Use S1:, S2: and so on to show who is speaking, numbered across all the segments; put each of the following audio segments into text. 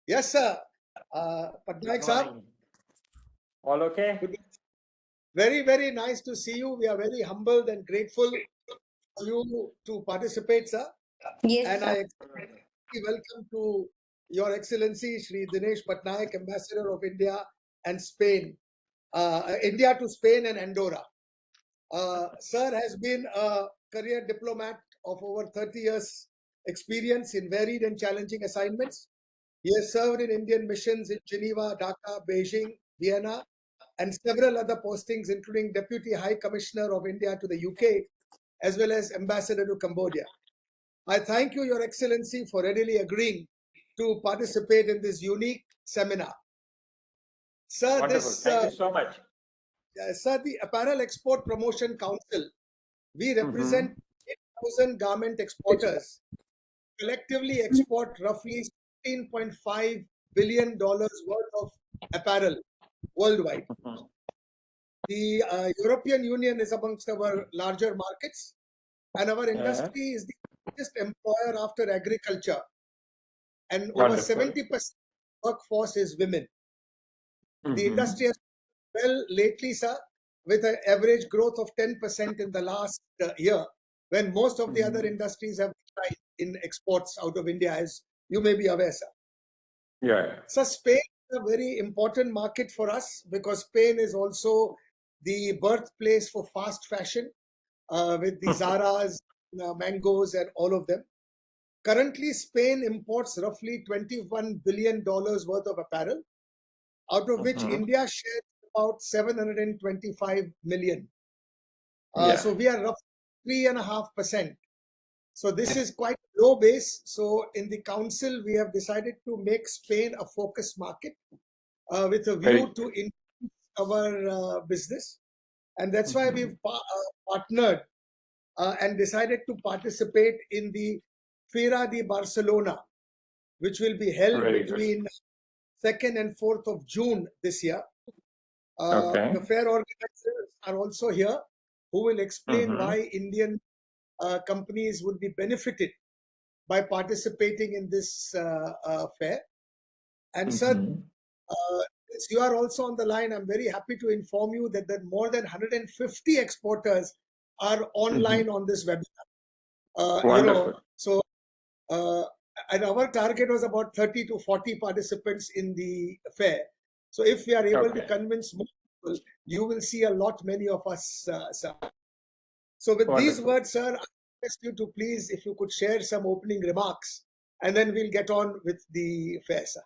S1: Yes, sir. Patnaik sir.
S2: All okay?
S1: Very, very nice to see you. We are very humbled and grateful for you to participate, sir.
S3: Yes,
S1: and
S3: sir.
S1: I welcome to Your Excellency Shri Dinesh Patnaik, Ambassador of India and Spain, India to Spain and Andorra. Sir has been a career diplomat of over 30 years experience in varied and challenging assignments. He has served in Indian missions in Geneva, Dhaka, Beijing, Vienna, and several other postings, including Deputy High Commissioner of India to the UK, as well as Ambassador to Cambodia. I thank you, Your Excellency, for readily agreeing to participate in this unique seminar. Sir,
S2: Wonderful. Thank you so much.
S1: Sir, the Apparel Export Promotion Council, we represent 8,000 garment exporters, collectively export roughly $16.5 billion worth of apparel worldwide. The European Union is amongst our larger markets, and our industry is the largest employer after agriculture, and over 70% workforce is women. The industry has done well lately, sir, with an average growth of 10% in the last year, when most of the other industries have declined in exports out of India, as you may be aware, sir.
S2: Yeah.
S1: So Spain is a very important market for us because Spain is also the birthplace for fast fashion with the Zara's, Mangoes, and all of them. Currently, Spain imports roughly $21 billion worth of apparel, out of which India shares about 725 million. So we are roughly 3.5%. So this is quite low base. So in the council, we have decided to make Spain a focus market with a view to increase our business. And that's why we've partnered and decided to participate in the Fira de Barcelona, which will be held between 2nd and 4th of June this year. The fair organizers are also here, who will explain why Indian companies would be benefited by participating in this fair. And sir, since you are also on the line, I'm very happy to inform you that more than 150 exporters are online on this webinar.
S2: Wonderful.
S1: So, and our target was about 30 to 40 participants in the fair. So if we are able to convince more people, you will see a lot many of us, sir. So with these words, sir, I request you to please, if you could share some opening remarks, and then we'll get on with the fair, sir.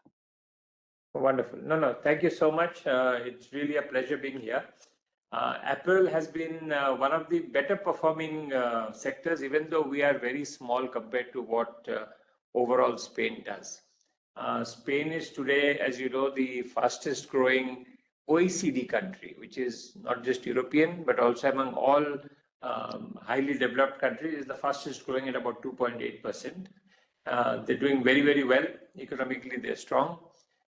S2: Wonderful. No, thank you so much. It's really a pleasure being here. Apparel has been one of the better performing sectors, even though we are very small compared to what overall Spain does. Spain is today, as you know, the fastest growing OECD country, which is not just European, but also among all highly developed countries, is the fastest growing at about 2.8%. They're doing very, very well. Economically, they're strong.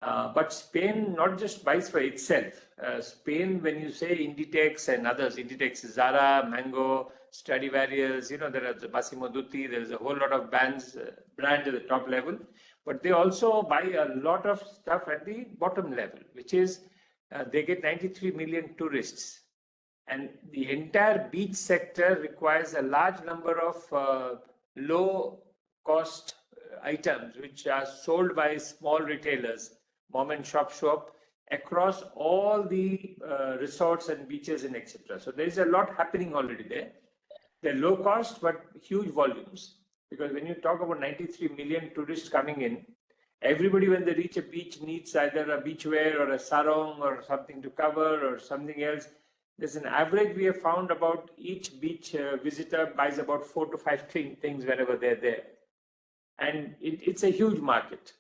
S2: But Spain not just buys for itself. Spain, when you say Inditex and others, Inditex is Zara, Mango, Stradivarius, there are the Massimo Dutti, there's a whole lot of brands at the top level. But they also buy a lot of stuff at the bottom level, which is they get 93 million tourists. And the entire beach sector requires a large number of low-cost items, which are sold by small retailers, mom and shop across all the resorts and beaches and etc. So there is a lot happening already there. They're low cost but huge volumes, because when you talk about 93 million tourists coming in, everybody when they reach a beach needs either a beach wear or a sarong or something to cover or something else. There's an average we have found about each beach visitor buys about 4 to 5 things wherever they're there. And it's a huge market.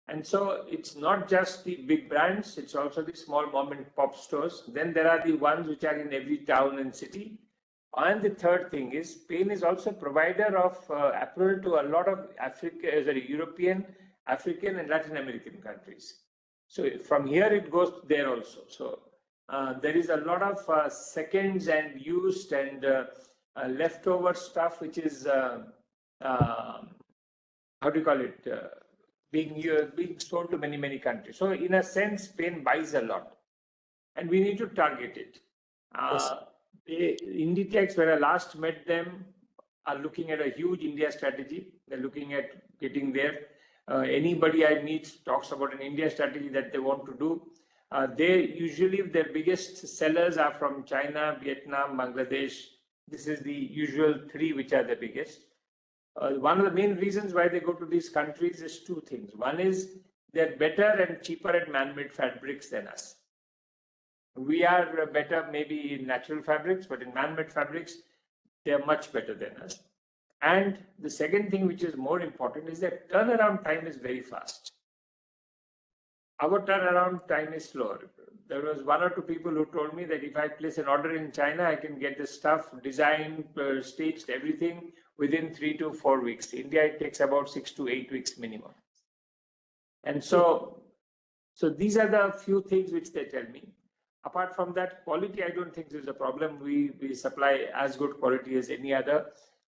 S2: And so it's not just the big brands, it's also the small mom and pop stores. Then there are the ones which are in every town and city. And the third thing is Spain is also a provider of apparel to a lot of European, African and Latin American countries. So from here it goes there also. So there is a lot of seconds and used and leftover stuff which is how do you call it? being sold to many countries. So in a sense, Spain buys a lot, and we need to target it.
S1: Yes.
S2: Inditex, when I last met them, are looking at a huge India strategy. They're looking at getting there. Anybody I meet talks about an India strategy that they want to do. They usually, their biggest sellers are from China, Vietnam, Bangladesh. This is the usual three which are the biggest. One of the main reasons why they go to these countries is two things. One is they're better and cheaper at man-made fabrics than us. We are better maybe in natural fabrics, but in man-made fabrics, they're much better than us. And the second thing, which is more important, is that turnaround time is very fast. Our turnaround time is slower. There was one or two people who told me that if I place an order in China, I can get the stuff designed, staged, everything within 3 to 4 weeks. India, it takes about 6 to 8 weeks minimum. And so these are the few things which they tell me. Apart from that, quality, I don't think there's a problem. We supply as good quality as any other.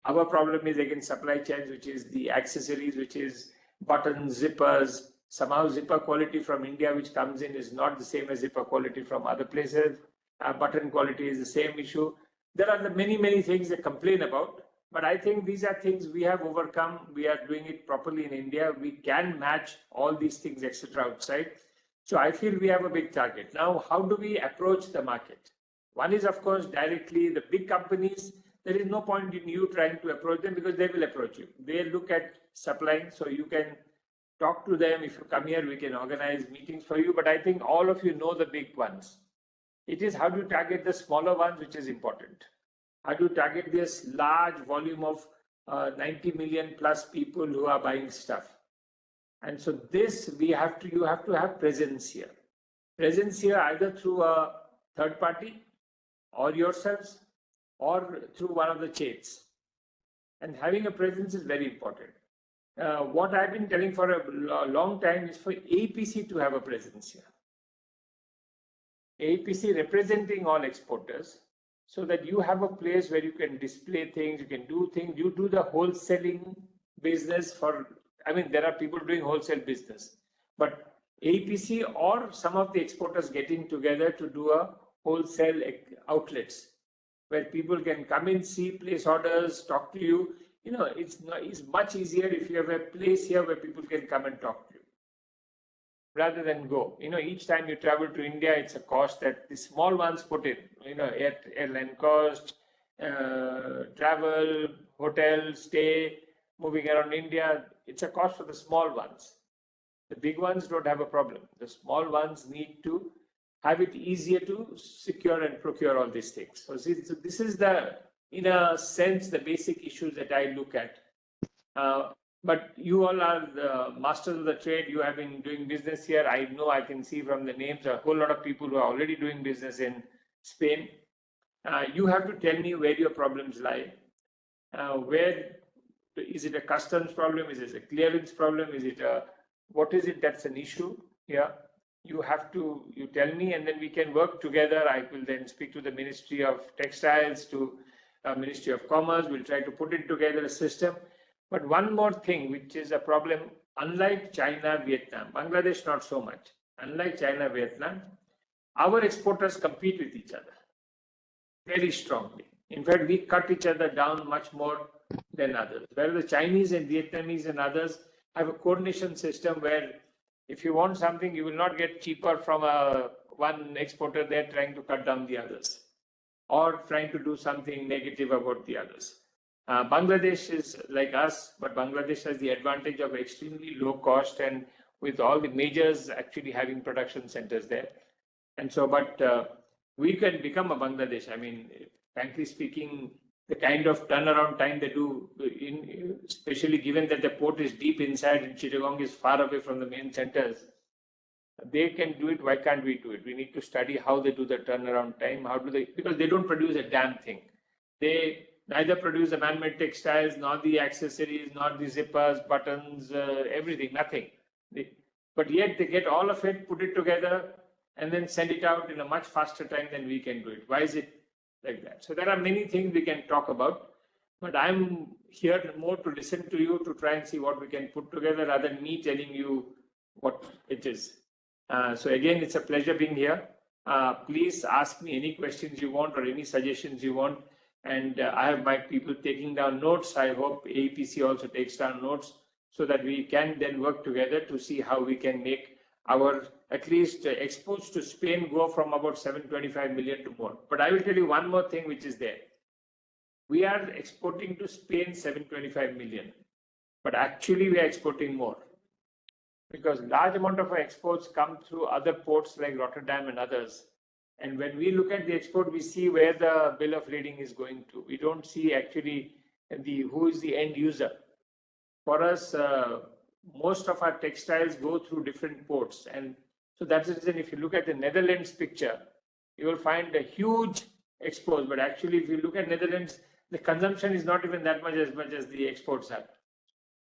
S2: Our problem is again supply chains, which is the accessories, which is buttons, zippers. Somehow zipper quality from India, which comes in, is not the same as zipper quality from other places. Button quality is the same issue. There are the many things they complain about, but I think these are things we have overcome. We are doing it properly in India. We can match all these things, etc. outside. So I feel we have a big target. Now, how do we approach the market? One is, of course, directly the big companies. There is no point in you trying to approach them because they will approach you. They look at supplying, so you can talk to them. If you come here, we can organize meetings for you. But I think all of you know the big ones. It is how do you target the smaller ones, which is important. How do you target this large volume of 90 million plus people who are buying stuff? And so this, you have to have presence here. Presence here either through a third party or yourselves or through one of the chains. And having a presence is very important. What I've been telling for a long time is for aepc to have a presence here. aepc representing all exporters, so that you have a place where you can display things, you can do things, you do the wholesaling business for, I mean, there are people doing wholesale business, but aepc or some of the exporters getting together to do a wholesale outlets where people can come in, see, place orders, talk to you. You know, it's much easier if you have a place here where people can come and talk to you rather than go. You know, each time you travel to India, it's a cost that the small ones put in, you know, airline cost, travel, hotel, stay, moving around India. It's a cost for the small ones. The big ones don't have a problem. The small ones need to have it easier to secure and procure all these things. So this is the, in a sense, the basic issues that I look at. But you all are the masters of the trade. You have been doing business here. I know, I can see from the names, a whole lot of people who are already doing business in Spain. You have to tell me where your problems lie. Where is it a customs problem? Is it a clearance problem? Is it a, what is it that's an issue here? You have to, you tell me, and then we can work together. I will then speak to the Ministry of Textiles, to Ministry of Commerce. We'll try to put it together a system. But one more thing, which is a problem, unlike China, Vietnam, Bangladesh, not so much. Unlike China, Vietnam, our exporters compete with each other very strongly. In fact, we cut each other down much more than others. Where the Chinese and Vietnamese and others have a coordination system where if you want something, you will not get cheaper from one exporter there trying to cut down the others or trying to do something negative about the others. Bangladesh is like us, but Bangladesh has the advantage of extremely low cost and with all the majors actually having production centers there. And so, but we can become a Bangladesh. I mean, frankly speaking, the kind of turnaround time they do, especially given that the port is deep inside and Chittagong is far away from the main centers, they can do it. Why can't we do it? We need to study how they do the turnaround time. How do they? Because they don't produce a damn thing. They neither produce the man-made textiles, nor the accessories, nor the zippers, buttons, everything, nothing. But yet they get all of it, put it together, and then send it out in a much faster time than we can do it. Why is it like that? So there are many things we can talk about, but I'm hear more, to listen to you, to try and see what we can put together rather than me telling you what it is. So again, it's a pleasure being here. Please ask me any questions you want or any suggestions you want. And I have my people taking down notes. I hope AEPC also takes down notes so that we can then work together to see how we can make our at least exports to Spain go from about 725 million to more. But I will tell you one more thing which is there. We are exporting to Spain 725 million, but actually we are exporting more because large amount of our exports come through other ports like Rotterdam and others. And when we look at the export, we see where the bill of lading is going to. We don't see actually who is the end user. For us, most of our textiles go through different ports. And so that's the reason if you look at the Netherlands picture, you will find a huge exports. But actually, if you look at Netherlands, the consumption is not even that much as the exports are.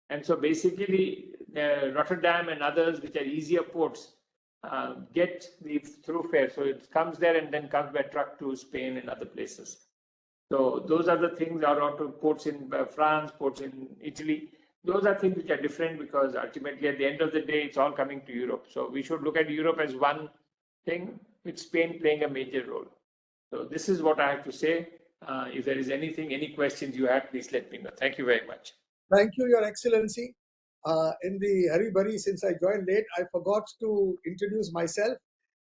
S2: And so basically, Rotterdam and others, which are easier ports, get the through fare. So it comes there and then comes by truck to Spain and other places. So those are the things that are to ports in France, ports in Italy. Those are things which are different because ultimately at the end of the day, it's all coming to Europe. So we should look at Europe as one thing, with Spain playing a major role. So this is what I have to say. If there is anything, any questions you have, please let me know. Thank you very much.
S1: Thank you, Your Excellency. In the hurry-burry, since I joined late, I forgot to introduce myself.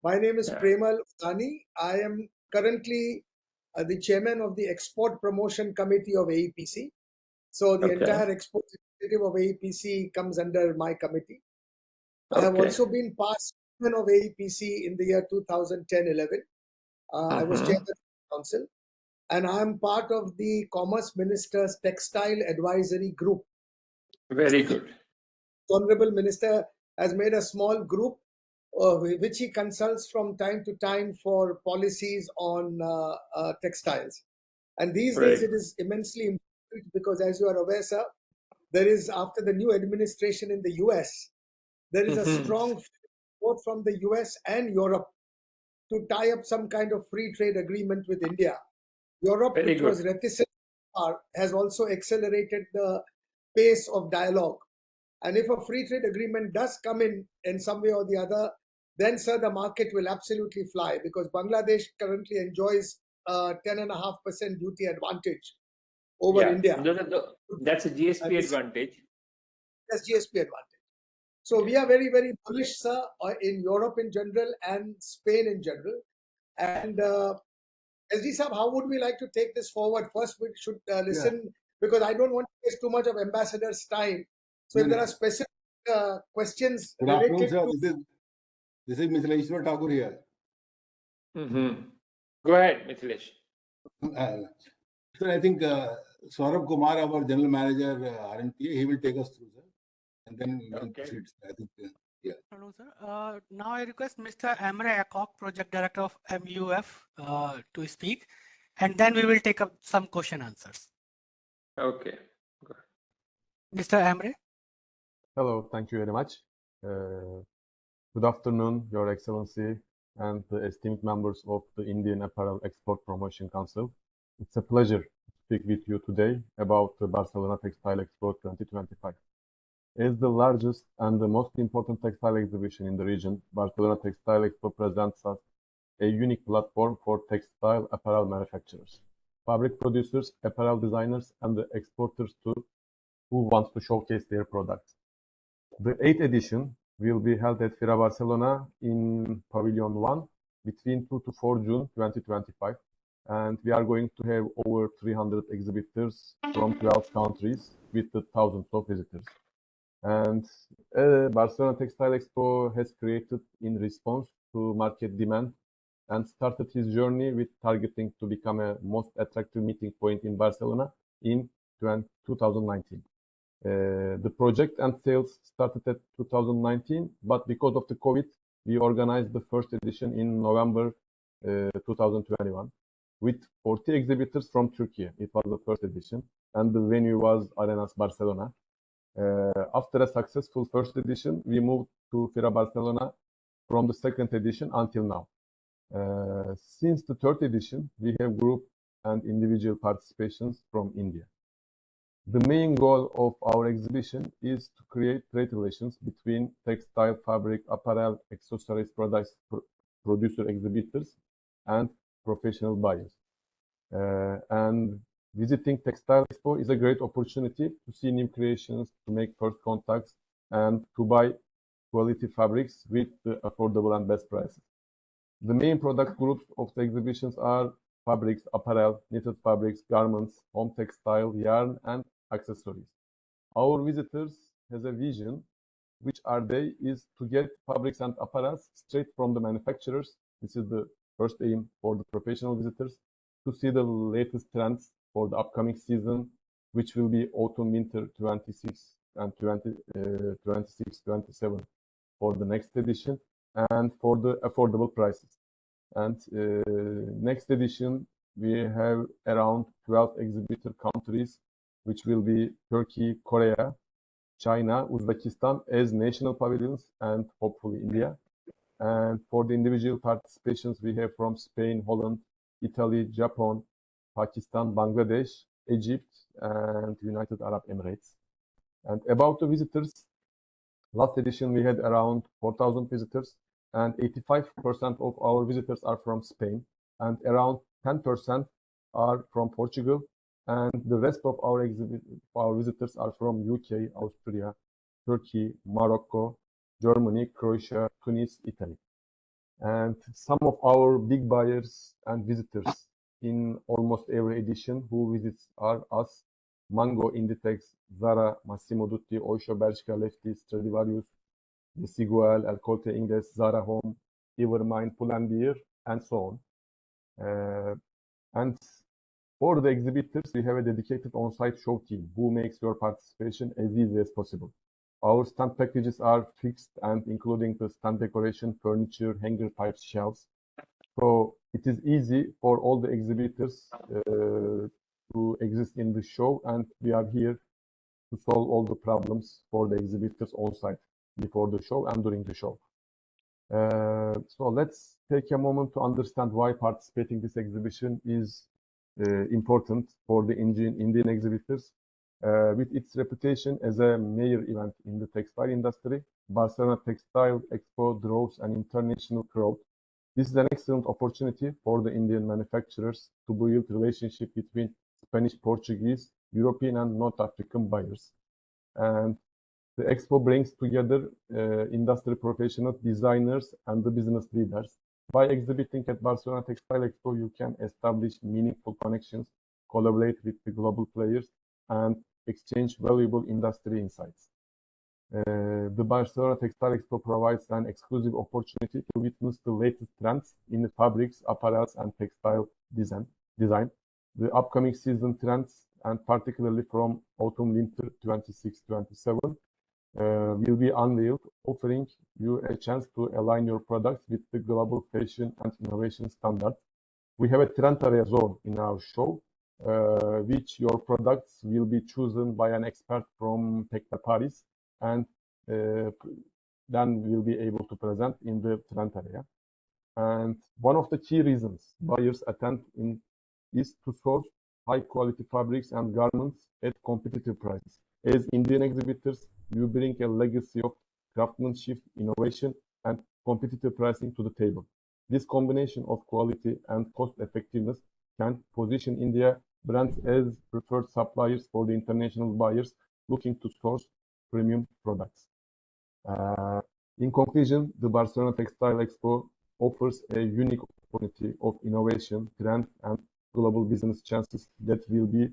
S1: My name is Premal Udani. I am currently the chairman of the Export Promotion Committee of AEPC. So the entire export initiative of AEPC comes under my committee. I have also been past chairman of AEPC in the year 2010-11. I was chairman of the council. And I am part of the Commerce Minister's Textile Advisory Group.
S2: Very good.
S1: The Honorable Minister has made a small group which he consults from time to time for policies on textiles. And these days it is immensely important because, as you are aware, sir, there is, after the new administration in the US, there is a strong both from the US and Europe to tie up some kind of free trade agreement with India. Europe, which was reticent, has also accelerated the pace of dialogue. And if a free trade agreement does come in some way or the other, then, sir, the market will absolutely fly because Bangladesh currently enjoys a 10.5% duty advantage over India.
S2: That's a GSP advantage.
S1: That's GSP advantage. So we are very, very bullish, sir, in Europe in general and Spain in general. And SD Sahab, how would we like to take this forward? First, we should listen because I don't want to waste too much of ambassador's time. So if there are specific questions related to...
S3: This is Mithilesh Thakur here.
S2: Go ahead, Mithilesh.
S3: Sir, I think Saurabh Kumar, our General Manager, RNPA, he will take us through, sir. And then we can proceed. I think,
S4: Hello, sir. Now I request Mr. Emre Akok, Project Director of MUF, to speak, and then we will take up some question answers.
S2: Okay.
S4: Mr. Emre.
S5: Hello, thank you very much. Good afternoon, Your Excellency, and the esteemed members of the Indian Apparel Export Promotion Council. It's a pleasure to speak with you today about the Barcelona Textile Expo 2025. As the largest and the most important textile exhibition in the region, Barcelona Textile Expo presents us a unique platform for textile apparel manufacturers, fabric producers, apparel designers, and the exporters too, who want to showcase their products. The 8th edition will be held at Fira Barcelona in Pavilion 1 between 2 to 4 June 2025. And we are going to have over 300 exhibitors from 12 countries with thousands of visitors. And Barcelona Textile Expo has created in response to market demand and started his journey with targeting to become a most attractive meeting point in Barcelona in 2019. The project and sales started at 2019, but because of the COVID, we organized the first edition in November 2021 with 40 exhibitors from Turkey. It was the first edition, and the venue was Arenas Barcelona. After a successful first edition, we moved to Fira Barcelona from the second edition until now. Since the third edition, we have group and individual participations from India. The main goal of our exhibition is to create trade relations between textile, fabric, apparel, accessories, products, producer exhibitors, and professional buyers. And visiting Textile Expo is a great opportunity to see new creations, to make first contacts, and to buy quality fabrics with affordable and best prices. The main product groups of the exhibitions are fabrics, apparel, knitted fabrics, garments, home textile, yarn, and accessories. Our visitors has a vision, which are they, is to get fabrics and apparels straight from the manufacturers. This is the first aim for the professional visitors, to see the latest trends for the upcoming season, which will be autumn-winter 26 and 26-27 for the next edition, and for the affordable prices. And next edition, we have around 12 exhibitor countries, which will be Turkey, Korea, China, Uzbekistan as national pavilions, and hopefully India. And for the individual participations, we have from Spain, Holland, Italy, Japan, Pakistan, Bangladesh, Egypt, and United Arab Emirates. And about the visitors, last edition we had around 4,000 visitors, and 85% of our visitors are from Spain, and around 10% are from Portugal, and the rest of our visitors are from UK, Austria, Turkey, Morocco, Germany, Croatia, Tunis, Italy. And some of our big buyers and visitors in almost every edition who visits are us: Mango, Inditex, Zara, Massimo Dutti, Oysho, Bershka, Lefty, Stradivarius, Desigual, El Corte Inglés, Zara Home, Evermind, Pull&Bear, and so on. And for the exhibitors, we have a dedicated on-site show team who makes your participation as easy as possible. Our stand packages are fixed and including the stand decoration, furniture, hanger pipes, shelves. So it is easy for all the exhibitors to exist in the show, and we are here to solve all the problems for the exhibitors on site before the show and during the show. So let's take a moment to understand why participating in this exhibition is important for the Indian exhibitors. With its reputation as a major event in the textile industry, Barcelona Textile Expo draws an international crowd. This is an excellent opportunity for the Indian manufacturers to build relationship between Spanish, Portuguese, European, and North African buyers. And the expo brings together industry professionals, designers, and the business leaders. By exhibiting at Barcelona Textile Expo, you can establish meaningful connections, collaborate with the global players, and exchange valuable industry insights. The Barcelona Textile Expo provides an exclusive opportunity to witness the latest trends in the fabrics, apparels, and textile design. The upcoming season trends, and particularly from autumn-winter 26-27, will be unveiled, offering you a chance to align your products with the global fashion and innovation standards. We have a trend area zone in our show, which your products will be chosen by an expert from Techno Paris, and then we'll be able to present in the trend area. And one of the key reasons buyers attend is to source high quality fabrics and garments at competitive prices. As Indian exhibitors, you bring a legacy of craftsmanship, innovation, and competitive pricing to the table. This combination of quality and cost effectiveness can position India brands as preferred suppliers for the international buyers looking to source premium products. In conclusion, the Barcelona Textile Expo offers a unique opportunity of innovation, trend, and global business chances that will be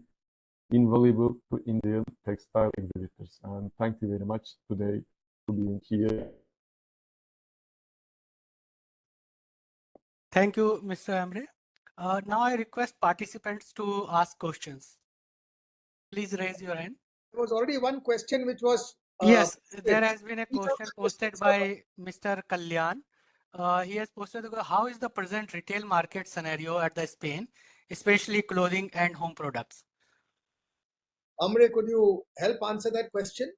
S5: invaluable to Indian textile exhibitors. And thank you very much today for being here.
S4: Thank you, Mr. Emre. Now I request participants to ask questions. Please raise your hand.
S1: There was already one question which was
S4: yes, there has been a question posted by Mr. Kalyan. He has posted, how is the present retail market scenario at the Spain, especially clothing and home products?
S1: Amre, could you help answer that question?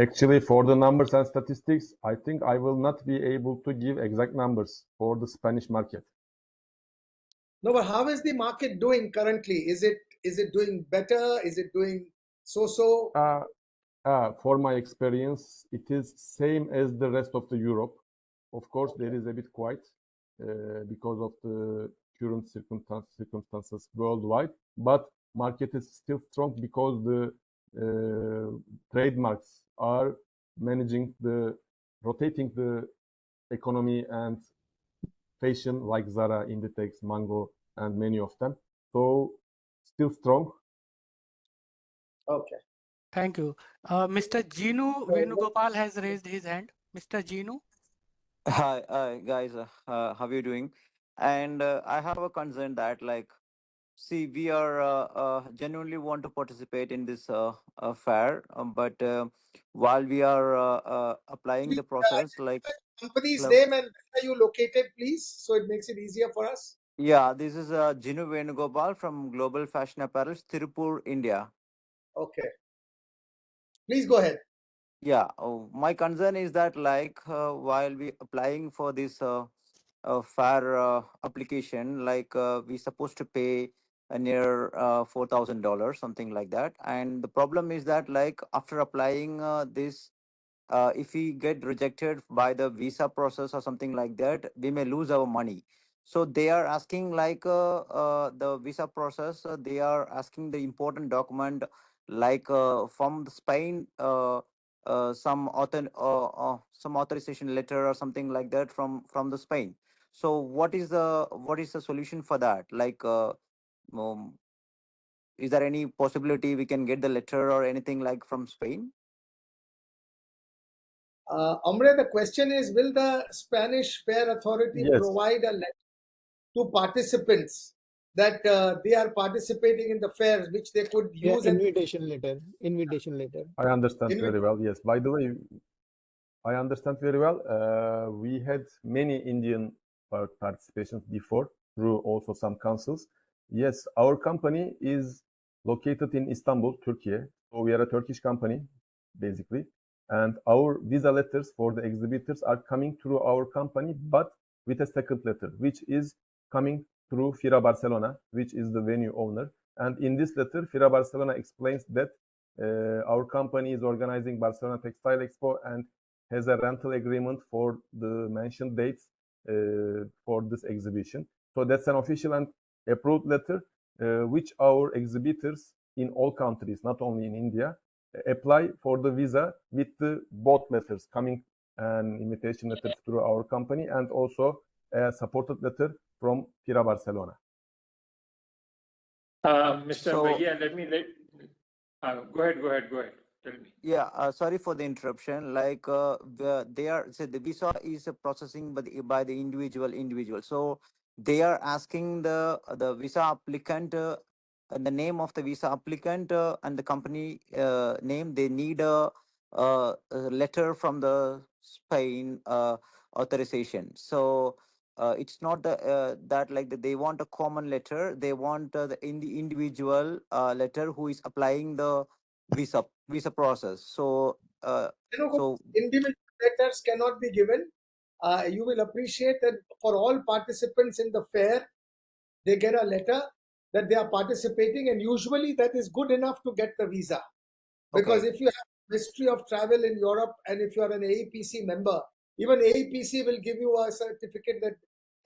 S5: Actually, for the numbers and statistics, I think I will not be able to give exact numbers for the Spanish market.
S1: No, but how is the market doing currently? Is it Is it doing better? Is it doing so-so?
S5: For my experience, it is same as the rest of the Europe. Of course, there is a bit quiet because of the current circumstances worldwide, but market is still strong because the trademarks are rotating the economy and fashion like Zara, Inditex, Mango, and many of them. So still strong.
S1: Okay.
S4: Thank you. Mr. Jinu Venugopal has raised his hand. Mr. Jinu.
S6: Hi, guys. How are you doing? And I have a concern that, like, see, we are genuinely want to participate in this fair, but while we are applying
S1: Please,
S6: the process, like,
S1: company's
S6: like,
S1: name and where are you located, please, so it makes it easier for us.
S6: yeah, this is Jinu Venugopal from Global Fashion Apparel, Tirupur, India.
S1: Okay. Please go ahead.
S6: Yeah, my concern is that, like, while we applying for this fair application, like, we supposed to pay near $4,000, something like that. And the problem is that, like, after applying this, if we get rejected by the visa process or something like that, we may lose our money. So they are asking, like, the visa process, they are asking the important document, like, from the Spain, some authorization letter or something like that from the Spain. So what is the solution for that? Like, um, is there any possibility we can get the letter or anything like from Spain?
S1: Amre, the question is, will the Spanish Fair Authority
S5: Yes,
S1: provide a letter to participants that they are participating in the fairs, which they could
S7: Yeah,
S1: use and
S7: invitation letter. Invitation letter.
S5: I understand
S1: invite?
S5: very well. Yes, by the way, I understand very well. We had many Indian participations before through also some councils. Yes, our company is located in Istanbul, Turkey. So we are a Turkish company, basically. And our visa letters for the exhibitors are coming through our company, but with a second letter, which is coming through Fira Barcelona, which is the venue owner. And in this letter, Fira Barcelona explains that our company is organizing Barcelona Textile Expo and has a rental agreement for the mentioned dates for this exhibition. So that's an official and approved letter, which our exhibitors in all countries, not only in India, apply for the visa with the both letters coming, an invitation letter through our company and also a supported letter from Fira Barcelona.
S2: Mr.
S6: So
S2: Bhaiya, go ahead. Tell me.
S6: yeah, sorry for the interruption. Like, they are, say, the visa is processing by the individual. So they are asking the visa applicant, and the name of the visa applicant, and the company name. They need a letter from the Spain authorization. So it's not that, like, they want a common letter. They want the individual letter who is applying the visa process. So so
S1: Individual letters cannot be given. You will appreciate that for all participants in the fair, they get a letter that they are participating, and usually that is good enough to get the visa. Because
S6: okay.
S1: if you have history of travel in Europe and if you are an AEPC member, even AEPC will give you a certificate that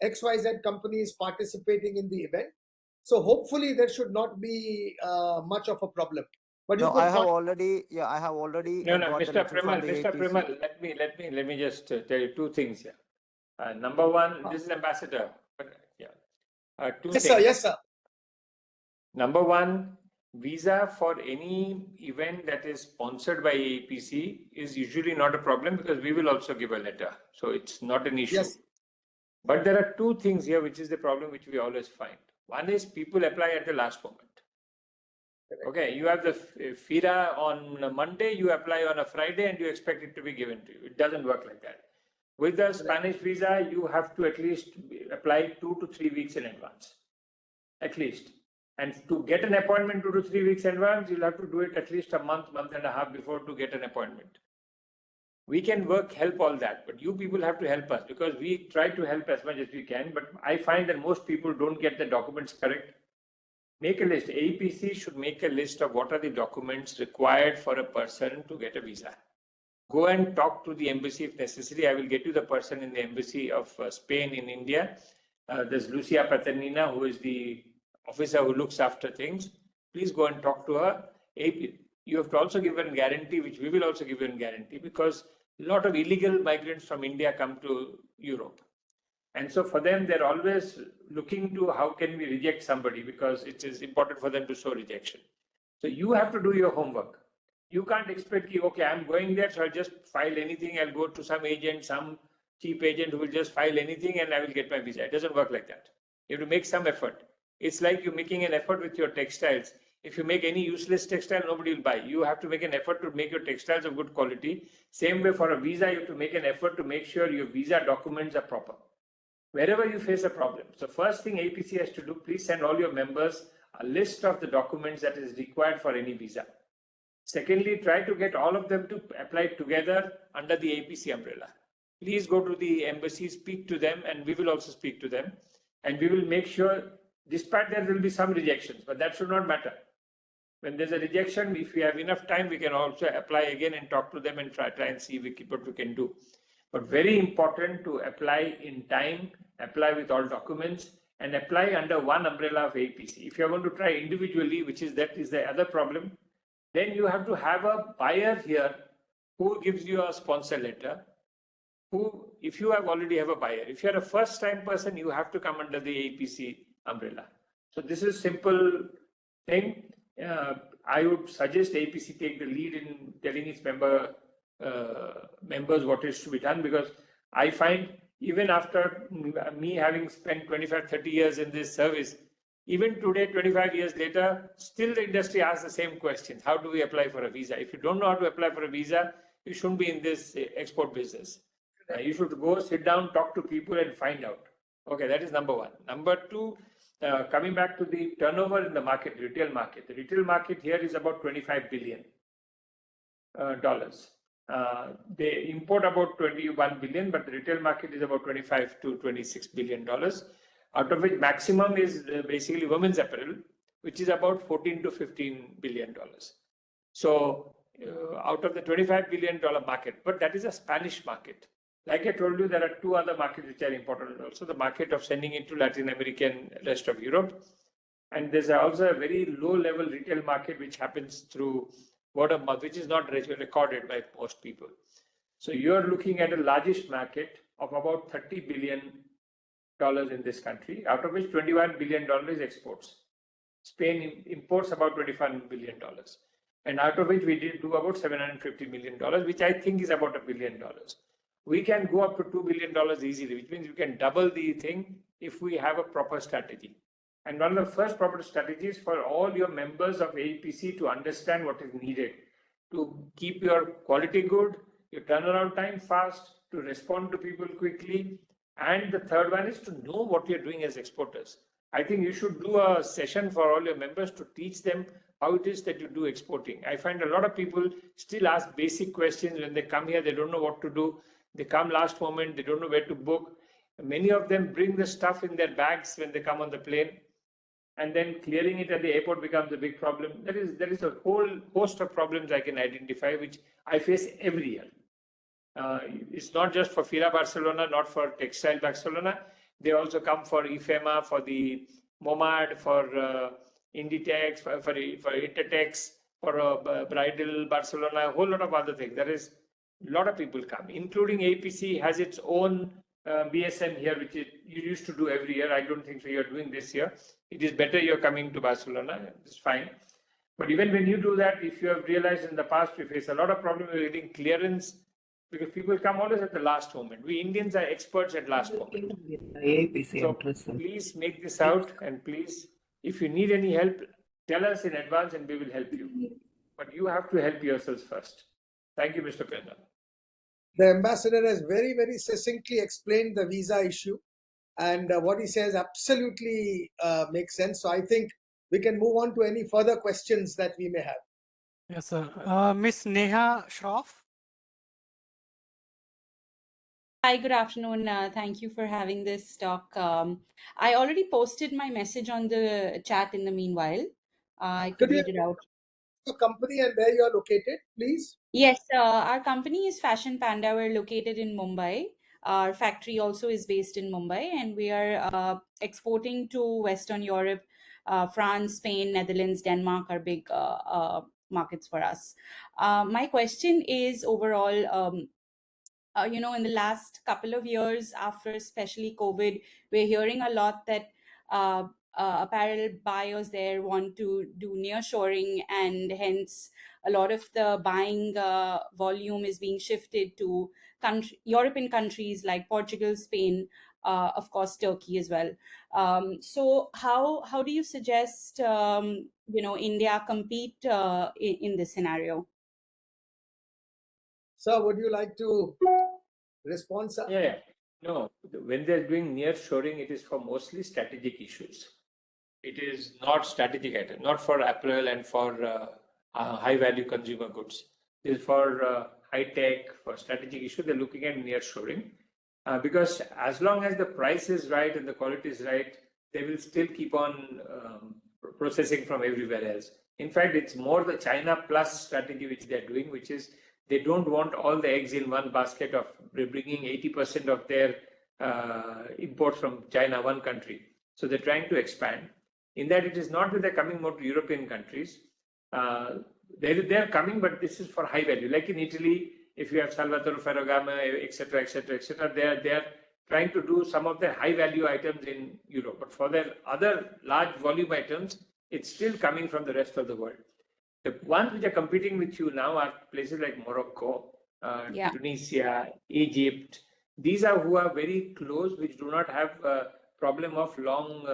S1: XYZ company is participating in the event. So hopefully there should not be much of a problem. But you
S6: No,
S1: could
S6: I have already, yeah, I have already
S2: No,
S6: got the
S2: Mr.
S6: letter from
S2: Premal,
S6: the
S2: Mr.
S6: APC.
S2: Premal, let me just tell you two things here. Number one, this is ambassador. Two
S1: yes,
S2: things.
S1: sir. Yes, sir.
S2: Number one, visa for any event that is sponsored by AEPC is usually not a problem because we will also give a letter. So it's not an issue.
S1: Yes.
S2: But there are two things here, which is the problem which we always find. One is people apply at the last moment. Okay, you have the FIRA on Monday, you apply on a Friday and you expect it to be given to you. It doesn't work like that. With the Spanish visa, you have to at least apply 2 to 3 weeks in advance, at least. And to get an appointment 2 to 3 weeks in advance, you'll have to do it at least a month and a half before to get an appointment. We can help all that, but you people have to help us because we try to help as much as we can. But I find that most people don't get the documents correct. Make a list. AEPC should make a list of what are the documents required for a person to get a visa. Go and talk to the embassy if necessary. I will get you the person in the embassy of Spain in India. There's Lucia Paternina, who is the officer who looks after things. Please go and talk to her. You have to also give a guarantee, which we will also give you a guarantee, because a lot of illegal migrants from India come to Europe. And so for them, they're always looking to how can we reject somebody, because it is important for them to show rejection. So you have to do your homework. You can't expect, okay, I'm going there, so I'll just file anything. I'll go to some agent, some cheap agent who will just file anything and I will get my visa. It doesn't work like that. You have to make some effort. It's like you're making an effort with your textiles. If you make any useless textile, nobody will buy. You have to make an effort to make your textiles of good quality. Same way for a visa, you have to make an effort to make sure your visa documents are proper. Wherever you face a problem. So first thing APC has to do, please send all your members a list of the documents that is required for any visa. Secondly, try to get all of them to apply together under the APC umbrella. Please go to the embassy, speak to them, and we will also speak to them. And we will make sure, despite there will be some rejections, but that should not matter. When there's a rejection, if we have enough time, we can also apply again and talk to them and try and see what we can do. But very important to apply in time, apply with all documents, and apply under one umbrella of APC. If you're going to try individually, that is the other problem, then you have to have a buyer here who gives you a sponsor letter. If you already have a buyer, if you're a first-time person, you have to come under the APC umbrella. So this is simple thing. I would suggest APC take the lead in telling its members what is to be done, because I find even after me having spent 25-30 years in this service, even today, 25 years later, still the industry asks the same questions. How do we apply for a visa? If you don't know how to apply for a visa, you shouldn't be in this export business. You should go, sit down, talk to people and find out. Okay, that is number one. Number two, coming back to the turnover in the market, retail market. The retail market here is about $25 billion. They import about 21 billion, but the retail market is about 25 to 26 billion dollars, out of which maximum is basically women's apparel, which is about 14 to 15 billion dollars. So out of the 25 billion dollar market, but that is a Spanish market. Like I told you, there are two other markets which are important also, the market of sending it to Latin America and rest of Europe. And there's also a very low level retail market which happens through word of mouth, which is not recorded by most people. So you're looking at a largest market of about $30 billion in this country, out of which $21 billion is exports. Spain imports about $21 billion. And out of which we did do about $750 million, which I think is about $1 billion. We can go up to $2 billion easily, which means you can double the thing if we have a proper strategy. And one of the first proper strategies for all your members of AEPC to understand what is needed to keep your quality good, your turnaround time fast, to respond to people quickly. And the third one is to know what you're doing as exporters. I think you should do a session for all your members to teach them how it is that you do exporting. I find a lot of people still ask basic questions when they come here. They don't know what to do. They come last moment. They don't know where to book. Many of them bring the stuff in their bags when they come on the plane, and then clearing it at the airport becomes a big problem. There is a whole host of problems I can identify, which I face every year. It's not just for Fira Barcelona, not for Textile Barcelona. They also come for IFEMA, for the MOMAD, for Inditex, for Intertex, for Bridal Barcelona, a whole lot of other things. There is a lot of people come, including APC has its own BSM here, which you used to do every year. I don't think so you're doing this year. It is better you're coming to Barcelona. It's fine. But even when you do that, if you have realized in the past, we face a lot of problems with getting clearance, because people come always at the last moment. We Indians are experts at last moment. So please make this out, and please, if you need any help, tell us in advance and we will help you. But you have to help yourselves first. Thank you, Mr. Pendal.
S1: The ambassador has very, very succinctly explained the visa issue, and what he says absolutely makes sense. So I think we can move on to any further questions that we may have.
S4: Yes, sir. Miss Neha Shroff.
S8: Hi, good afternoon. Thank you for having this talk. I already posted my message on the chat in the meanwhile. I could
S1: Could you
S8: read it out.
S1: your company and where you are located, please?
S8: Yes, our company is Fashion Panda. We're located in Mumbai. Our factory also is based in Mumbai, and we are exporting to Western Europe, France, Spain, Netherlands, Denmark are big markets for us. My question is overall. In the last couple of years, after especially COVID, we're hearing a lot that apparel buyers there want to do nearshoring, and hence a lot of the buying volume is being shifted to European countries like Portugal, Spain, of course, Turkey as well. So how do you suggest India compete in this scenario?
S1: Sir, would you like to respond, sir?
S2: Yeah. No, when they're doing nearshoring, it is for mostly strategic issues. It is not strategic item, not for apparel and for high value consumer goods. It is for high tech, for strategic issue. They're looking at nearshoring because as long as the price is right and the quality is right, they will still keep on processing from everywhere else. In fact, it's more the China plus strategy which they're doing, which is they don't want all the eggs in one basket of bringing 80% of their imports from China, one country. So they're trying to expand. In that, it is not that they're coming more to European countries. They're coming, but this is for high value. Like in Italy, if you have Salvatore Ferragamo, etc., they're trying to do some of their high value items in Europe. But for their other large volume items, it's still coming from the rest of the world. The ones which are competing with you now are places like Morocco, Tunisia, Egypt. These are who are very close, which do not have a problem of long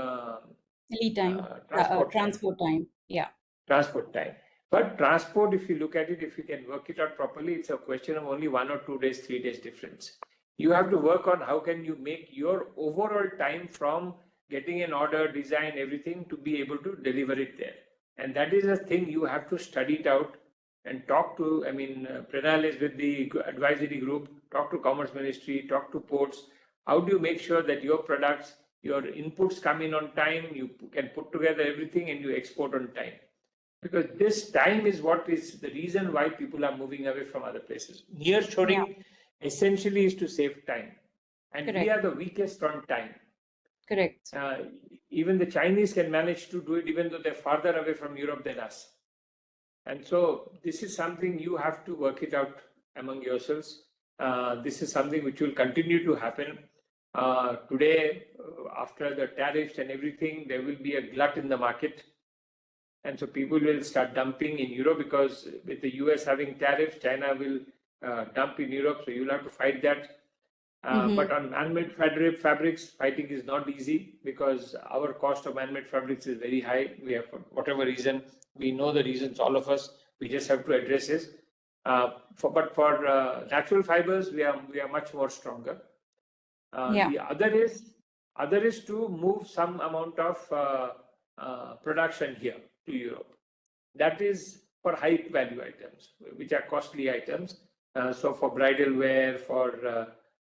S8: lead time, transport time. Yeah.
S2: Transport time. But transport, if you look at it, if you can work it out properly, it's a question of only 1 or 2 days, 3 days difference. You have to work on how can you make your overall time from getting an order, design, everything to be able to deliver it there. And that is a thing you have to study it out and talk to, Pranal is with the advisory group, talk to Commerce Ministry, talk to ports. How do you make sure that your products, your inputs come in on time, you can put together everything and you export on time? Because this time is what is the reason why people are moving away from other places. Nearshoring essentially is to save time. And we are the weakest on time.
S8: Correct.
S2: Even the Chinese can manage to do it even though they're farther away from Europe than us. And so this is something you have to work it out among yourselves. This is something which will continue to happen. Today, after the tariffs and everything, there will be a glut in the market. And so people will start dumping in Europe because with the US having tariffs, China will dump in Europe. So you'll have to fight that. But on man-made fabrics, fighting is not easy because our cost of man-made fabrics is very high. We have, for whatever reason, we know the reasons, all of us. We just have to address it. But for natural fibers, we are much more stronger. The other is to move some amount of production here to Europe. That is for high value items, which are costly items. So for bridal wear, for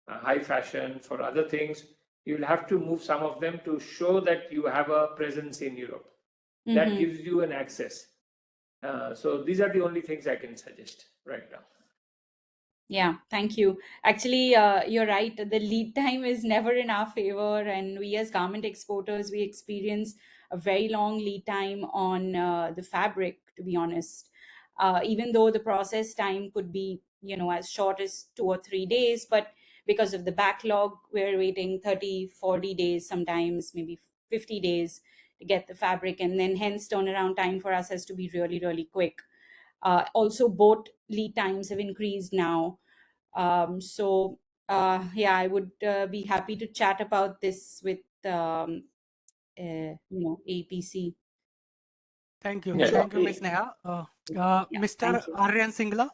S2: high fashion, for other things, you'll have to move some of them to show that you have a presence in Europe. That gives you an access. So these are the only things I can suggest right now.
S8: Yeah, thank you. Actually, you're right. The lead time is never in our favor. And we as garment exporters, we experience a very long lead time on the fabric, to be honest. Even though the process time could be, as short as 2 or 3 days, but because of the backlog, we're waiting 30, 40 days, sometimes maybe 50 days to get the fabric. And then hence turnaround time for us has to be really, really quick. Also, boat lead times have increased now. I would be happy to chat about this with APC.
S4: Thank you. Thank you, Ms. Neha. Mr. Aryan Singla.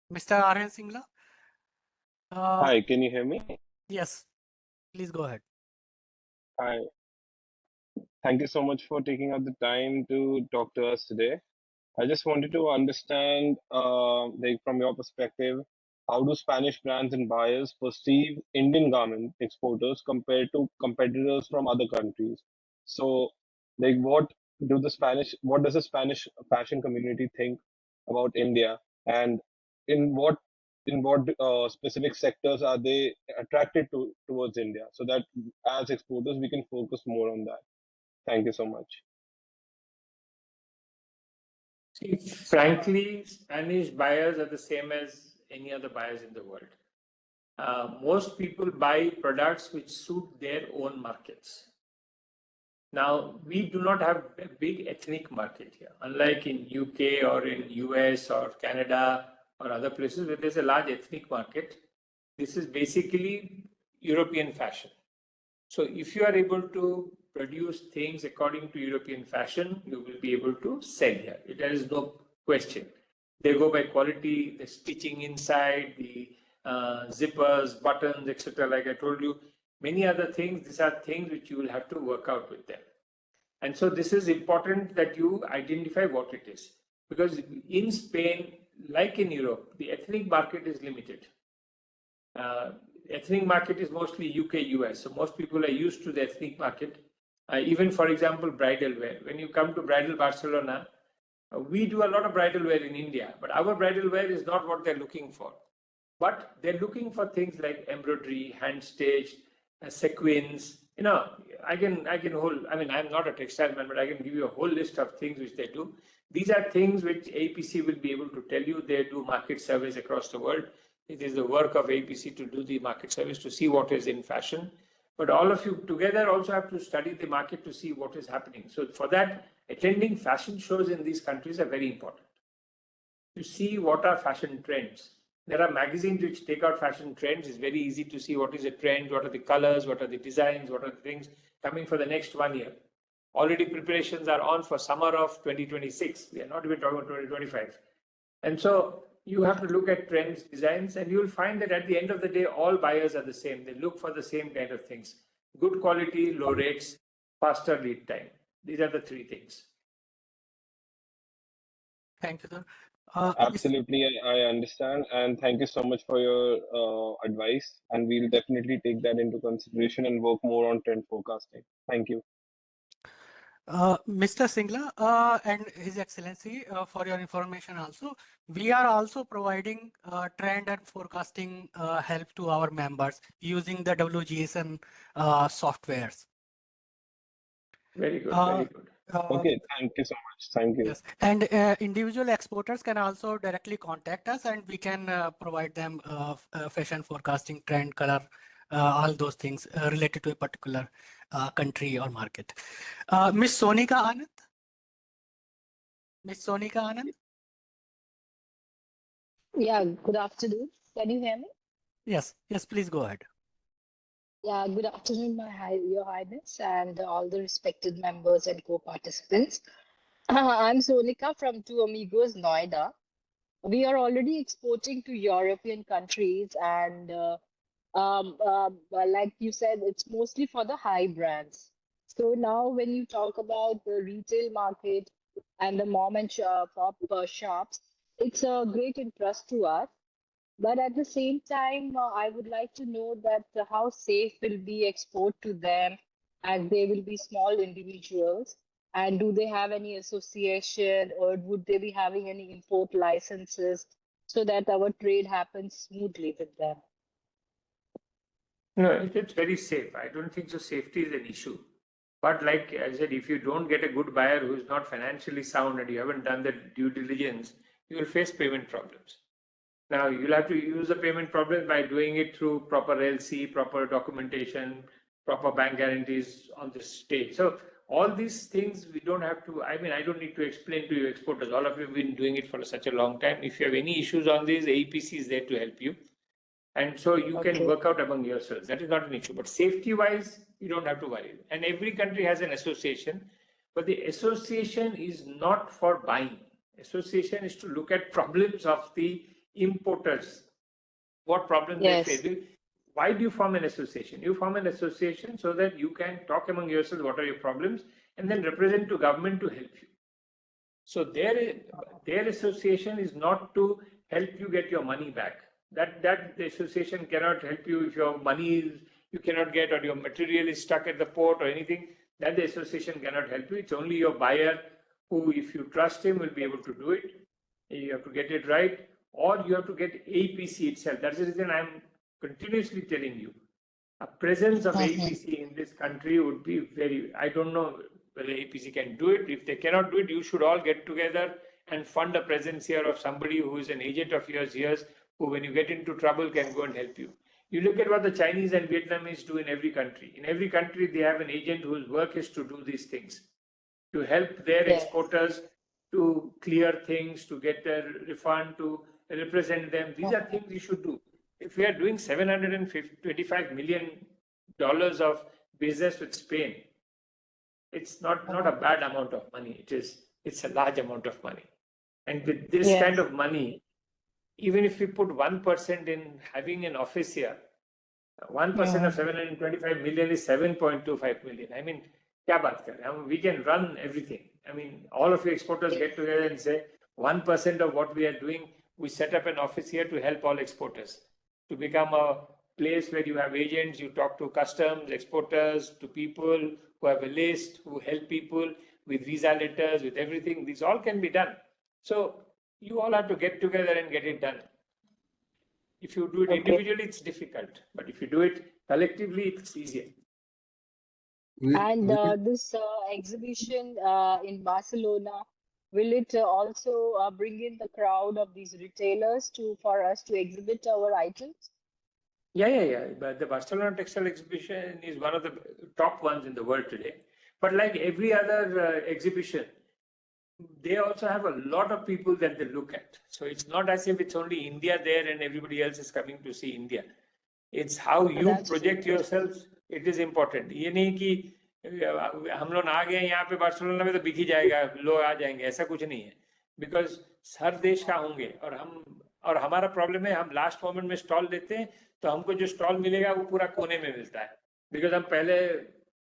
S4: Mr. Aryan Singla.
S9: Hi, can you hear me?
S4: Yes, please go ahead.
S9: Hi. Thank you so much for taking out the time to talk to us today. I just wanted to understand, like from your perspective, how do Spanish brands and buyers perceive Indian garment exporters compared to competitors from other countries? So, like, what does the Spanish fashion community think about India, and in what specific sectors are they attracted towards India, so that as exporters we can focus more on that. Thank you so much.
S2: See, frankly, Spanish buyers are the same as any other buyers in the world. Most people buy products which suit their own markets. Now, we do not have a big ethnic market here, unlike in UK or in US or Canada or other places where there's a large ethnic market. This is basically European fashion. So if you are able to produce things according to European fashion, you will be able to sell here. There is no question. They go by quality, the stitching inside, the zippers, buttons, etc. Like I told you, many other things. These are things which you will have to work out with them. And so this is important that you identify what it is. Because in Spain, like in Europe, the ethnic market is limited. Ethnic market is mostly UK, US. So most people are used to the ethnic market. Even for example, bridal wear. When you come to bridal Barcelona, we do a lot of bridal wear in India, but our bridal wear is not what they're looking for. But they're looking for things like embroidery, hand stitched, sequins. You know, I mean, I'm not a textile man, but I can give you a whole list of things which they do. These are things which aepc will be able to tell you. They do market surveys across the world. It is the work of aepc to do the market surveys to see what is in fashion. But all of you together also have to study the market to see what is happening. So for that, attending fashion shows in these countries are very important. To see what are fashion trends. There are magazines which take out fashion trends. It's very easy to see what is a trend, what are the colors, what are the designs, what are the things coming for the next 1 year. Already preparations are on for summer of 2026. We are not even talking about 2025. And so you have to look at trends, designs, and you'll find that at the end of the day, all buyers are the same. They look for the same kind of things. Good quality, low rates, faster lead time. These are the three things.
S4: Thank you, sir.
S9: Absolutely, I understand. And thank you so much for your advice. And we'll definitely take that into consideration and work more on trend forecasting. Thank you.
S4: Mr. Singla and His Excellency, for your information also, we are also providing trend and forecasting help to our members using the WGSN softwares.
S2: Very good, very good.
S9: Okay, thank you so much. Thank you.
S4: Yes, and individual exporters can also directly contact us, and we can provide them fashion forecasting, trend, color, all those things related to a particular country or market. Miss Sonika Anand? Miss Sonika Anand?
S10: Yeah, good afternoon. Can you hear me?
S4: Yes, yes, please go ahead.
S10: Yeah, good afternoon, Your Highness, and all the respected members and co-participants. I'm Sonika from Two Amigos, Noida. We are already exporting to European countries, and like you said, it's mostly for the high brands. So now when you talk about the retail market and the mom and pop shops, it's a great interest to us. But at the same time, I would like to know that how safe will be export to them, as they will be small individuals, and do they have any association, or would they be having any import licenses, so that our trade happens smoothly with them?
S2: No, it's very safe. I don't think so. Safety is an issue. But like I said, if you don't get a good buyer who is not financially sound and you haven't done the due diligence, you will face payment problems. Now, you'll have to use the payment problems by doing it through proper LC, proper documentation, proper bank guarantees on this stage. So all these things we don't have to, I don't need to explain to you exporters. All of you have been doing it for such a long time. If you have any issues on these, aepc is there to help you. And so you can work out among yourselves. That is not an issue. But safety-wise, you don't have to worry. And every country has an association. But the association is not for buying. Association is to look at problems of the importers. What problems they face. Why do you form an association? You form an association so that you can talk among yourselves what are your problems and then represent to government to help you. So their association is not to help you get your money back. That the association cannot help you if your money is, you cannot get, or your material is stuck at the port or anything. That the association cannot help you. It's only your buyer who, if you trust him, will be able to do it. You have to get it right, or you have to get APC itself. That's the reason I'm continuously telling you. A presence of APC in this country would be very, I don't know whether APC can do it. If they cannot do it, you should all get together and fund a presence here of somebody who is an agent of yours here, who when you get into trouble can go and help you. You look at what the Chinese and Vietnamese do in every country. In every country, they have an agent whose work is to do these things, to help their exporters to clear things, to get a refund, to represent them. These are things you should do. If we are doing $725 million of business with Spain, it's not a bad amount of money. It's a large amount of money. And with this kind of money, even if we put 1% in having an office here, 1% of 725 million is 7.25 million. I mean, kya baat kar rahe? I mean, we can run everything. I mean, all of you exporters get together and say 1% of what we are doing, we set up an office here to help all exporters, to become a place where you have agents, you talk to customs, exporters, to people who have a list, who help people with visa letters, with everything. These all can be done. So you all have to get together and get it done. If you do it individually, it's difficult. But if you do it collectively, it's easier.
S10: And this exhibition in Barcelona, will it also bring in the crowd of these retailers for us to exhibit our items?
S2: Yeah. But the Barcelona Textile Exhibition is one of the top ones in the world today. But like every other exhibition, they also have a lot of people that they look at. So it's not as if it's only India there and everybody else is coming to see India. It's how you project yourselves. It is important. ये नहीं कि हम लोग आ गए यहाँ पे Barcelona में तो बिक ही जाएगा, लोग आ जाएंगे, ऐसा कुछ नहीं है. Because हर देश का होंगे और हमारा प्रॉब्लम है, हम लास्ट मोमेंट में स्टॉल देते हैं तो हमको जो स्टॉल मिलेगा वो पूरा कोने में मिलता है. बिकॉज हम पहले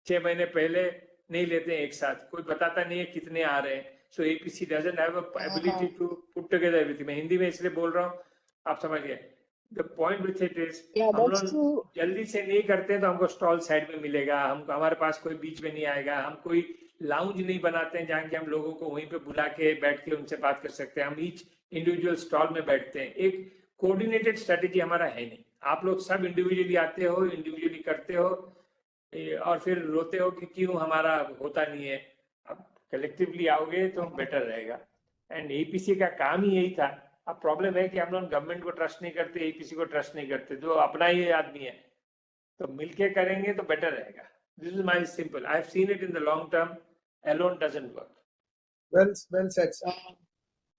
S2: 6 महीने पहले नहीं लेते हैं एक साथ, कोई बताता नहीं है कितने आ रहे हैं. So APC doesn't have a ability to put together everything. मैं हिंदी में इसलिए बोल रहा हूँ, आप समझ गए. The point with it is, हम लोग जल्दी से नहीं करते हैं तो हमको स्टॉल साइड में मिलेगा, हमको हमारे पास कोई बीच में नहीं आएगा, हम कोई लाउंज नहीं बनाते हैं जहाँ के हम लोगों को वहीं पे बुला के बैठ के उनसे बात कर सकते हैं. हम ईच इंडिविजुअल स्टॉल में बैठते हैं. एक कोऑर्डिनेटेड स्ट्रेटेजी हमारा है नहीं. आप लोग सब इंडिविजुअली आते हो, इंडिविजुअली करते हो और फिर रोते हो कि क्यों हमारा होता नहीं है. अब कलेक्टिवली आओगे तो बेटर रहेगा. एंड एपीसी का काम ही यही था. अब प्रॉब्लम है कि हम लोग गवर्नमेंट को ट्रस्ट नहीं करते, एपीसी को ट्रस्ट नहीं करते, जो अपना ही आदमी है. तो मिलके करेंगे तो बेटर रहेगा. This is my simple. I have seen it in the long term. Alone doesn't work.
S1: Well said, sir.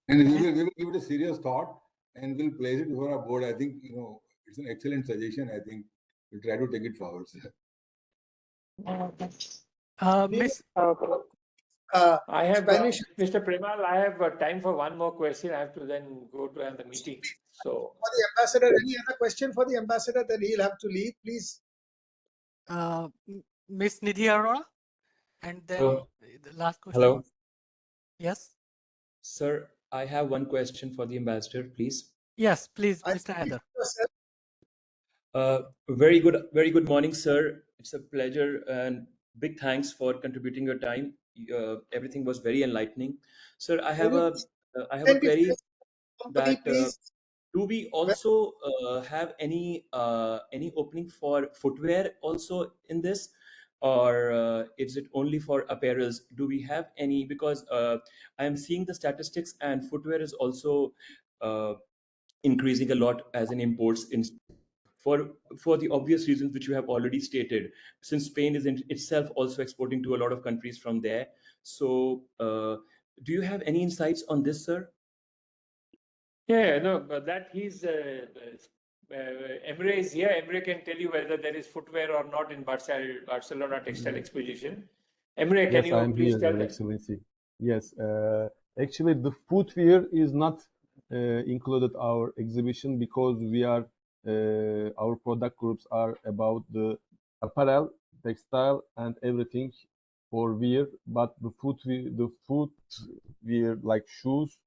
S3: And we will give it a serious thought and we'll place it before our board. I think, it's an excellent suggestion. I think we'll try to take it forward, sir.
S4: Miss,
S2: I have Spanish. Mr. Premal, I have time for one more question. I have to then go to the meeting. So
S1: for the ambassador, any other question for the ambassador? Then he'll have to leave, please.
S4: Miss Nidhi Arora, and then the last question.
S11: Hello.
S4: Yes,
S11: Sir, I have one question for the ambassador, please.
S4: Yes, please, Mr. Heather.
S11: Very good morning, sir. It's a pleasure and big thanks for contributing your time. Everything was very enlightening, sir. I have a query that do we also have any opening for footwear also in this, or is it only for apparels? Do we have any? Because I am seeing the statistics and footwear is also increasing a lot as in imports for the obvious reasons which you have already stated, since Spain is in itself also exporting to a lot of countries from there. So do you have any insights on this, sir?
S2: Yeah, no, but that he's Emre is here. Emre can tell you whether there is footwear or not in Barcelona Textile Exposition. Emre, can you please tell
S5: Your Excellency. Yes, actually the footwear is not included our exhibition because we are our product groups are about the apparel, textile, and everything for wear, but the footwear like shoes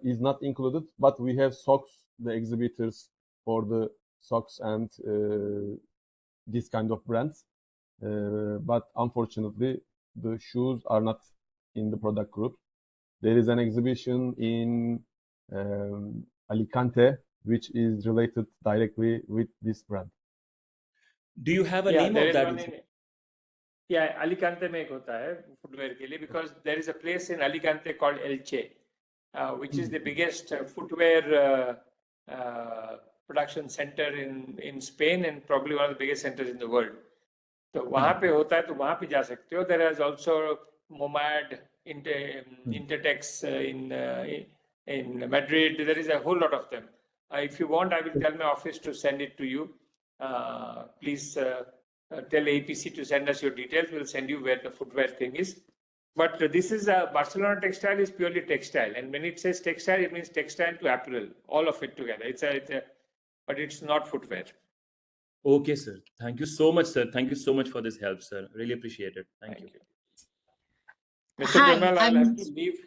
S5: is not included. But we have socks, the exhibitors for the socks and this kind of brands. But unfortunately, the shoes are not in the product group. There is an exhibition in Alicante, which is related directly with this brand.
S11: Do you have a name of that?
S2: Yeah, Alicante में एक होता है footwear के लिए, because there is a place in Alicante called Elche, which is the biggest footwear production center in Spain and probably one of the biggest centers in the world. तो वहाँ पे होता है, तो वहाँ पे जा सकते हो. There is also Momad, Intertex in Madrid. There is a whole lot of them. If you want, I will tell my office to send it to you. Please tell AEPC to send us your details. We'll send you where the footwear thing is. But this is Barcelona Textile is purely textile, and when it says textile, it means textile to apparel, all of it together. But it's not footwear.
S11: Okay, sir. Thank you so much, sir. Thank you so much for this help, sir. Really appreciate it. Thank you.
S2: Mr. Jamal, I'll have to leave.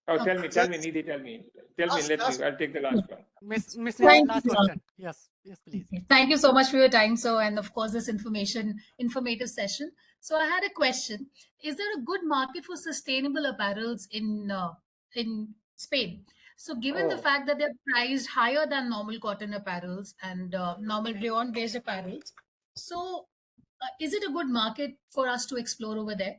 S2: Oh, tell me, Nidhi, tell me. I'll take the last one.
S4: Miss last question. Yes, please.
S12: Thank you so much for your time, sir, and of course this informative session. So I had a question. Is there a good market for sustainable apparels in Spain? So given the fact that they're priced higher than normal cotton apparels and normal rayon-based apparels, so is it a good market for us to explore over there?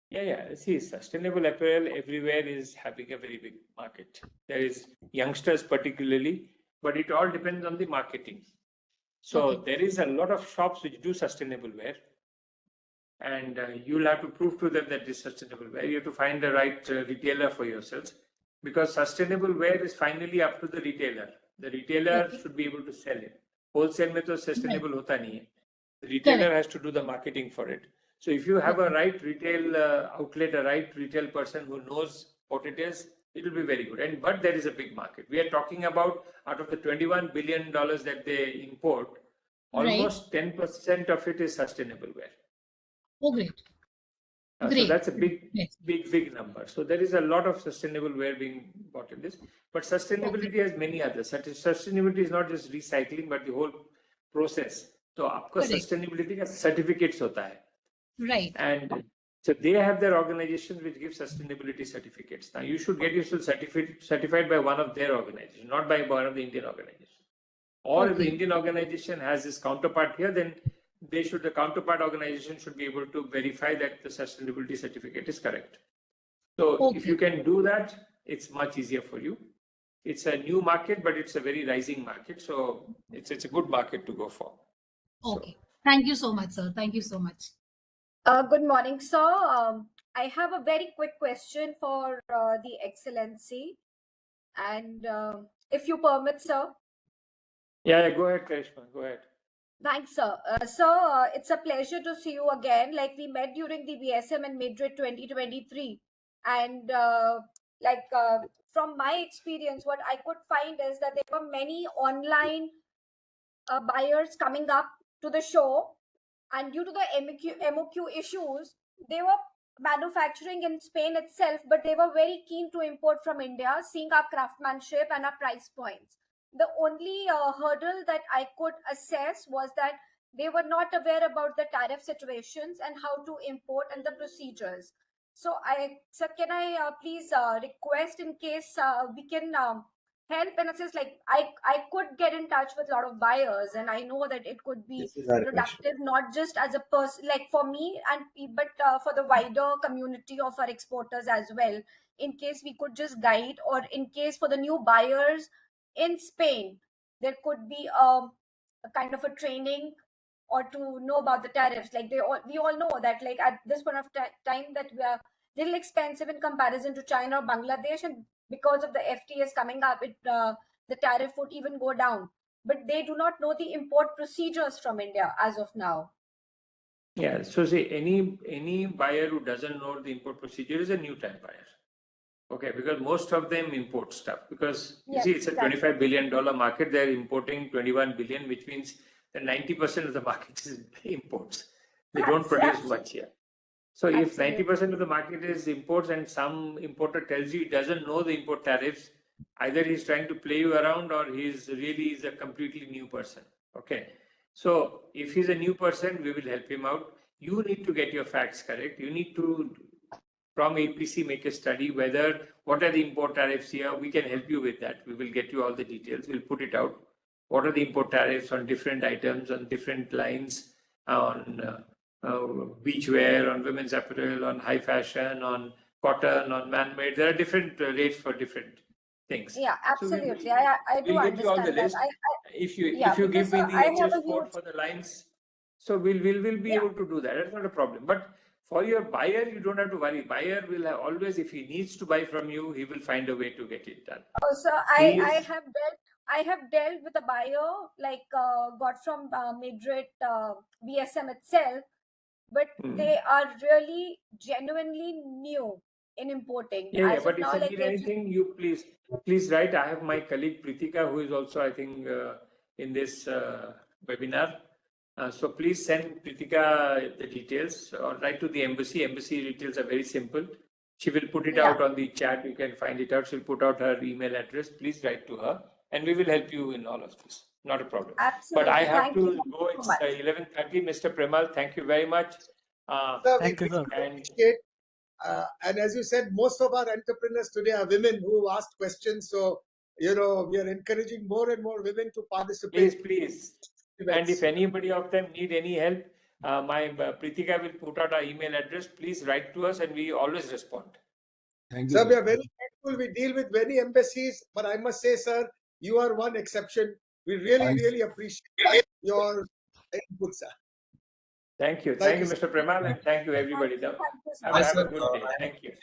S2: Yeah. See, sustainable apparel everywhere is having a very big market. There is youngsters particularly, but it all depends on the marketing. So there is a lot of shops which do sustainable wear, and you'll have to prove to them that it's sustainable wear. You have to find the right retailer for yourselves, because sustainable wear is finally up to the retailer. The retailer should be able to sell it. Wholesale mein to sustainable hota nahi hai. The retailer has to do the marketing for it. So if you have a right retail outlet, a right retail person who knows what it is, it will be very good. But there is a big market. We are talking about, out of the $21 billion that they import, almost 10% of it is sustainable wear.
S12: Oh, great.
S2: So that's a big number. So there is a lot of sustainable wear being bought in this. But sustainability has many others. Sustainability is not just recycling, but the whole process. So आपको sustainability का certificates होता है.
S12: Right.
S2: And so they have their organizations which give sustainability certificates. Now you should get yourself certified by one of their organizations, not by one of the Indian organizations. Or if the Indian organization has this counterpart here, then the counterpart organization should be able to verify that the sustainability certificate is correct. So if you can do that, it's much easier for you. It's a new market, but it's a very rising market. So it's a good market to go for.
S12: Okay. Thank you so much, sir. Thank you so much.
S13: Good morning, sir. I have a very quick question for the Excellency, and if you permit, sir.
S2: Yeah, go ahead, Karishma. Go ahead.
S13: Thanks, sir. Sir, it's a pleasure to see you again. Like, we met during the BSM in Madrid 2023, and from my experience, what I could find is that there were many online buyers coming up to the show. And due to the MOQ issues, they were manufacturing in Spain itself, but they were very keen to import from India, seeing our craftsmanship and our price points. The only hurdle that I could assess was that they were not aware about the tariff situations and how to import and the procedures. So, sir, can I please request, in case we can help and assist, like I could get in touch with a lot of buyers, and I know that it could be productive, not just as a person, like for me, but for the wider community of our exporters as well, in case we could just guide, or in case for the new buyers in Spain, there could be a kind of a training, or to know about the tariffs. Like we all know that, like at this point of time, that we are little expensive in comparison to China or Bangladesh, and because of the FTAs coming up, the tariff would even go down. But they do not know the import procedures from India as of now.
S2: Yeah, so see, any buyer who doesn't know the import procedure is a new time buyer. Okay, because most of them import stuff. Because you see, it's a $25 billion market. They're importing 21 billion, which means that 90% of the market is imports. They don't produce much here. So if
S13: Absolutely.
S2: 90% of the market is imports and some importer tells you he doesn't know the import tariffs, either he's trying to play you around or he's really is a completely new person. Okay. So if he's a new person, we will help him out. You need to get your facts correct. You need to, from APC, make a study whether what are the import tariffs here. We can help you with that. We will get you all the details. We'll put it out. What are the import tariffs on different items, on different lines, on beachwear, on women's apparel, on high fashion, on cotton, on man-made. There are different rates for different things.
S13: Yeah, absolutely.
S2: So
S13: I do
S2: we'll get you all the
S13: understand that.
S2: list. If you
S13: Because
S2: give me the
S13: I have
S2: HS
S13: a
S2: code
S13: huge.
S2: for the lines, so we'll be able to do that. That's not a problem. But for your buyer, you don't have to worry. Buyer will have always, if he needs to buy from you, he will find a way to get it done.
S13: So I have dealt with a buyer, like got from Madrid BSM itself, but they are really genuinely new in importing.
S2: Yeah,
S13: As
S2: but
S13: of
S2: if
S13: now,
S2: you
S13: like
S2: need anything, you please write. I have my colleague Pritika, who is also, I think, in this webinar. So please send Pritika the details or write to the embassy. Embassy details are very simple. She will put it out on the chat. You can find it out. She'll put out her email address. Please write to her and we will help you in all of this. Not a problem.
S13: Absolutely.
S2: But I have
S13: Thank
S2: to
S13: you
S2: go.
S13: so
S2: It's
S13: much.
S2: 11:30. Mr. Premal, thank you very much.
S1: Sir,
S4: Thank you, sir.
S1: Appreciate. And as you said, most of our entrepreneurs today are women who asked questions. So, we are encouraging more and more women to participate.
S2: Please. And if anybody of them need any help, my Pritika will put out our email address. Please write to us and we always respond.
S3: Thank you.
S1: Sir, we are very grateful. We deal with many embassies, but I must say, sir, you are one exception. We really appreciate your input, sir.
S2: Thank you. Thank you, Mr. Premal, and thank you, everybody.
S13: Thank you so
S2: Have
S13: much.
S2: a good day. Thank you.